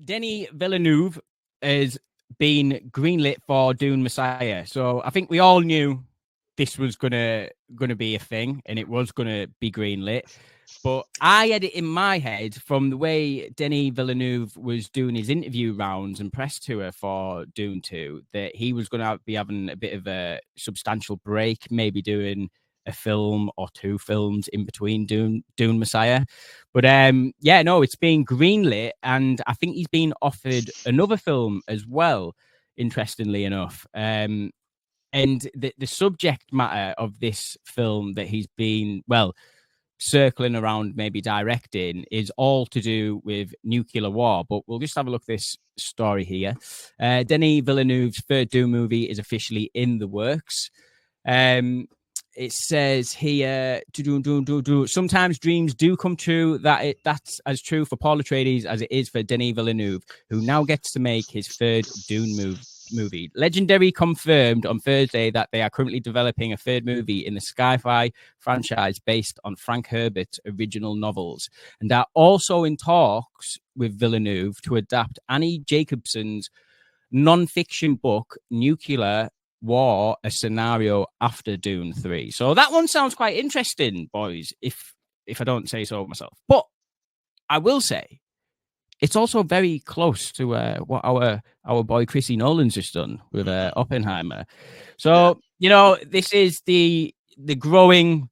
Denis Villeneuve has been greenlit for Dune Messiah. So I think we all knew this was gonna be a thing, and it was gonna be greenlit. But I had it in my head from the way Denis Villeneuve was doing his interview rounds and press tour for Dune 2 that he was going to be having a bit of a substantial break, maybe doing a film or two films in between Dune Messiah. But yeah, no, it's been greenlit, and I think he's been offered another film as well, interestingly enough. And the subject matter of this film that he's been, well, circling around maybe directing is all to do with nuclear war. But we'll just have a look at this story here. Denis Villeneuve's third Dune movie is officially in the works. It says here, sometimes dreams do come true. That's as true for Paul Atreides as it is for Denis Villeneuve, who now gets to make his third Dune movie. Legendary confirmed on Thursday that they are currently developing a third movie in the sci-fi franchise based on Frank Herbert's original novels, and are also in talks with Villeneuve to adapt Annie Jacobson's non-fiction book Nuclear War, a scenario after Dune 3. So that one sounds quite interesting, boys, if I don't say so myself. But I will say it's also very close to what our boy Chrissy Nolan's just done with Oppenheimer. So, you know, this is the growing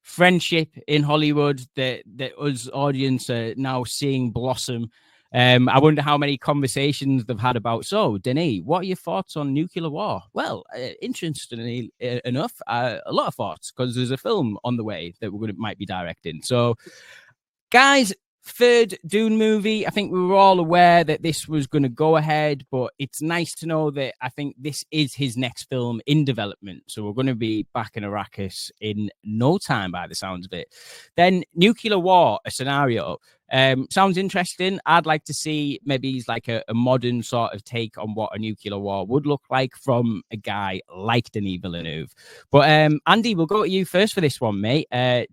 friendship in Hollywood that us audience are now seeing blossom. I wonder how many conversations they've had about, so, Denis, what are your thoughts on nuclear war? Well, interestingly enough, a lot of thoughts, because there's a film on the way that might be directing. So, guys, third Dune movie. I think we were all aware that this was going to go ahead, but it's nice to know that I think this is his next film in development. So we're going to be back in Arrakis in no time by the sounds of it. Then Nuclear War, a scenario. Sounds interesting. I'd like to see maybe he's like a modern sort of take on what a nuclear war would look like from a guy like Denis Villeneuve. But Andy, we'll go to you first for this one, mate.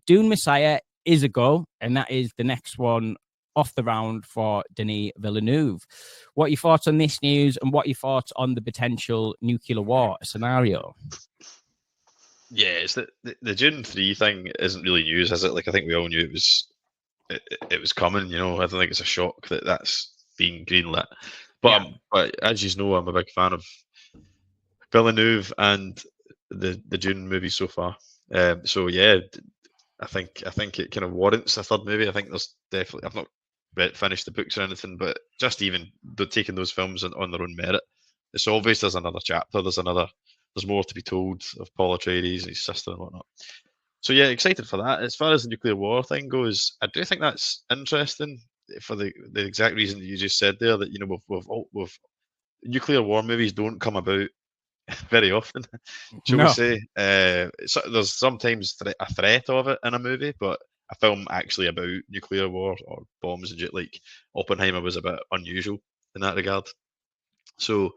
Dune Messiah is a go, and that is the next one off the round for Denis Villeneuve. What are your thoughts on this news, and what are your thoughts on the potential nuclear war scenario? Yeah, it's the Dune 3 thing isn't really news, is it? Like, I think we all knew it was coming, you know. I don't think it's a shock that that's being greenlit. But, Yeah. but as you know, I'm a big fan of Villeneuve and the Dune movie so far. So yeah, I think it kind of warrants a third movie. I think there's definitely, I've not finished the books or anything, but just even taking those films on their own merit, it's obvious there's another chapter. There's more to be told of Paul Atreides and his sister and whatnot. So yeah, excited for that. As far as the nuclear war thing goes, I do think that's interesting for the exact reason that you just said there, that, you know, we've nuclear war movies don't come about very often, shall we say. So there's sometimes a threat of it in a movie, but a film actually about nuclear war or bombs and like Oppenheimer was a bit unusual in that regard. So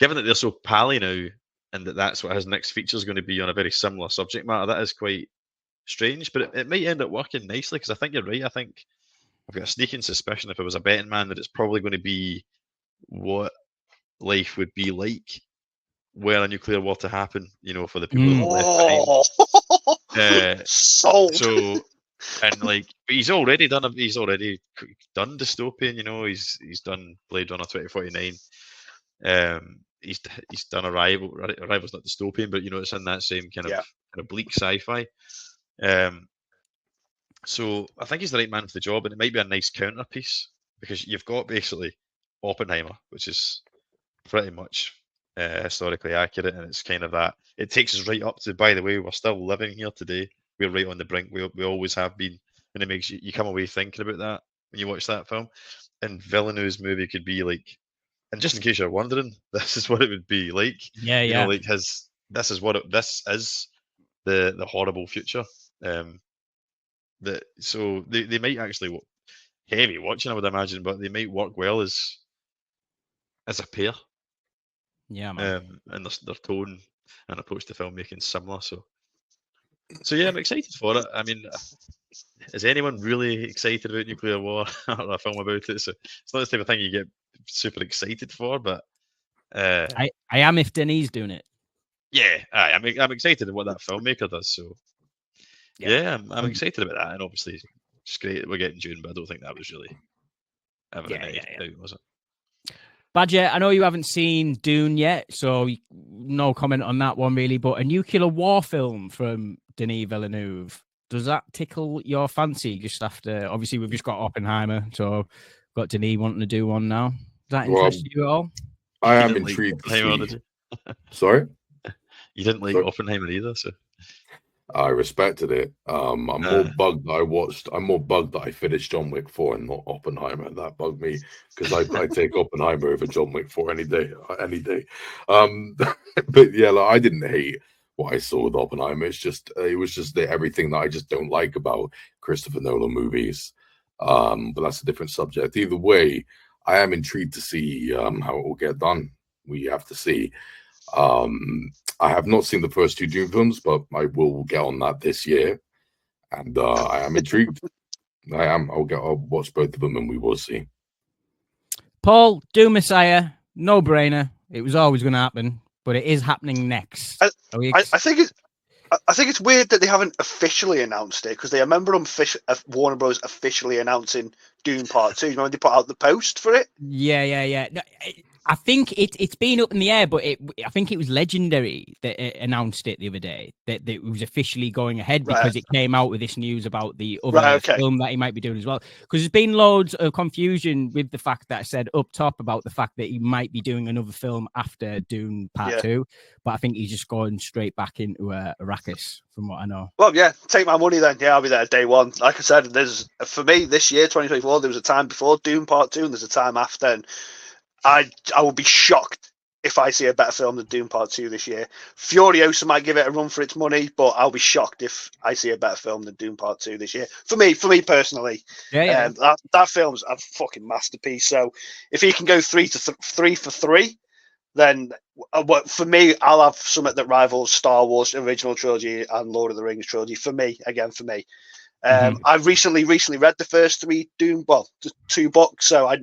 given that they're so pally now, and that's what his next feature is going to be on a very similar subject matter, that is quite strange, but it might end up working nicely, because I think you're right. I think I've got a sneaking suspicion, if I was a betting man, that it's probably going to be what life would be like were a nuclear war to happen, you know, for the people that were left behind. So, and like, he's already done dystopian, you know. He's done Blade Runner 2049. He's done Arrival. Arrival's not dystopian, but, you know, it's in that same kind of bleak sci-fi. So I think he's the right man for the job, and it might be a nice counterpiece, because you've got basically Oppenheimer, which is pretty much historically accurate, and it's kind of that. It takes us right up to, by the way, we're still living here today. We're right on the brink. We always have been, and it makes you come away thinking about that when you watch that film. And Villeneuve's movie could be like, and just in case you're wondering, this is what it would be like. Yeah, you know, like this is the horrible future. So they might actually heavy watching, I would imagine, but they might work well as a pair. Yeah, man. And their tone and approach to filmmaking similar. So yeah, I'm excited for it. I mean, is anyone really excited about nuclear war or a film about it? So it's not the type of thing you get super excited for, but I am if Denis doing it. yeah, I'm excited at what that filmmaker does. So yeah, I'm excited about that, and obviously it's great that we're getting Dune, but I don't think that was really ever in it, was it? Badger, I know you haven't seen Dune yet, so no comment on that one really. But a nuclear war film from Denis Villeneuve, does that tickle your fancy? Just after, obviously, we've just got Oppenheimer, so got Denis wanting to do one now. Does that interest you at all? I You am didn't like intrigued to Oppenheimer, see. did you? Sorry? You didn't like Oppenheimer either, so I respected it. I'm more bugged that I finished John Wick 4 and not Oppenheimer. That bugged me because I take Oppenheimer over John Wick 4 any day. But yeah, like, I didn't hate what I saw with Oppenheimer. It was just everything that I just don't like about Christopher Nolan movies. But that's a different subject. Either way, I am intrigued to see how it will get done. We have to see. I have not seen the first two Dune films, but I will get on that this year, and I am intrigued. I'll watch both of them, and we will see. Paul, Dune Messiah, no brainer. It was always going to happen, but it is happening next. I think it's weird that they haven't officially announced it, because I remember Warner Bros. Officially announcing Dune Part 2. Remember they put out the post for it? Yeah. No, I think it's been up in the air, but I think it was Legendary that announced it the other day, that it was officially going ahead because it came out with this news about the other film that he might be doing as well. Because there's been loads of confusion with the fact that I said up top about the fact that he might be doing another film after Dune Part 2, but I think he's just going straight back into Arrakis, from what I know. Well, yeah, take my money then. Yeah, I'll be there day one. Like I said, for me this year, 2024, there was a time before Dune Part 2 and there's a time after, and I would be shocked if I see a better film than Dune Part 2 this year. Furiosa might give it a run for its money, but I'll be shocked if I see a better film than Dune Part 2 this year. For me personally. That film's a fucking masterpiece. So if he can go 3 for 3, then for me, I'll have something that rivals Star Wars original trilogy and Lord of the Rings trilogy. For me. I recently read the first 3 Dune, the 2 books, so I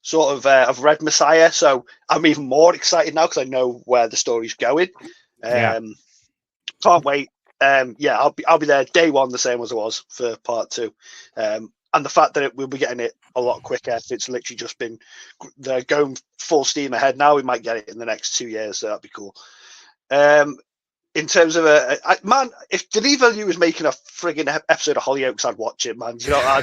sort of I've read Messiah, so I'm even more excited now because I know where the story's going. Can't wait. I'll be there day one, the same as I was for Part 2. And the fact that we'll be getting it a lot quicker, if it's literally just been they're going full steam ahead now, we might get it in the next 2 years, so that'd be cool. In terms of if Denis Villeneuve was making a frigging episode of Hollyoaks, I'd watch it, man. You know,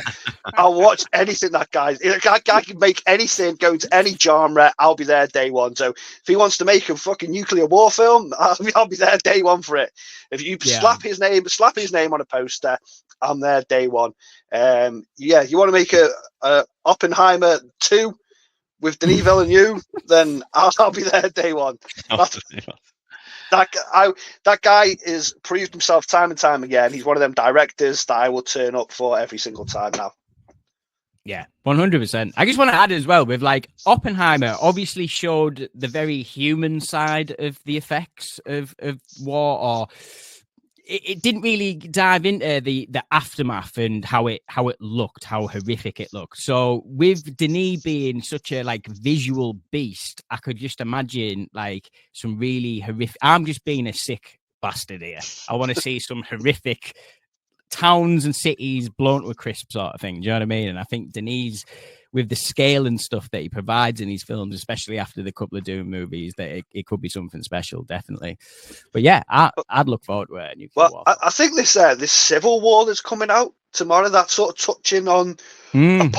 I'll watch anything that guy can make anything, go into any genre. I'll be there day one. So if he wants to make a fucking nuclear war film, I'll be there day one for it. If you slap his name on a poster, I'm there day one. You want to make a Oppenheimer 2 with Denis Villeneuve, then I'll be there day one. That guy has proved himself time and time again. He's one of them directors that I will turn up for every single time now. Yeah, 100%. I just want to add as well, with like Oppenheimer obviously showed the very human side of the effects of war, or it didn't really dive into the aftermath and how it looked, how horrific it looked. So with Denis being such a like visual beast, I could just imagine like some really horrific. I'm just being a sick bastard here. I want to see some horrific towns and cities blown to a crisp sort of thing. Do you know what I mean? And I think Denis, with the scale and stuff that he provides in his films, especially after the couple of Dune movies, that it could be something special, definitely. But yeah, I'd look forward to it. Well, I think this Civil War that's coming out tomorrow, that's sort of touching on a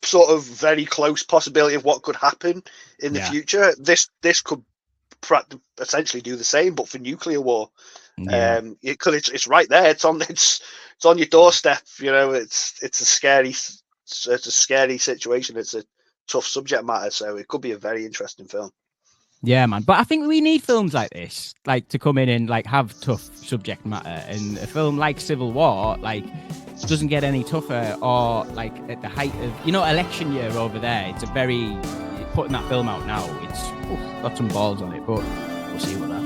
sort of very close possibility of what could happen in the future. This could essentially do the same, but for nuclear war. It's right there. It's on your doorstep. You know, it's a scary situation. It's a tough subject matter, so it could be a very interesting film. Yeah, man. But I think we need films like this, like to come in and like have tough subject matter. And a film like Civil War, like, doesn't get any tougher, or like at the height of, election year over there. It's a very putting that film out now. It's got some balls on it, but we'll see what that.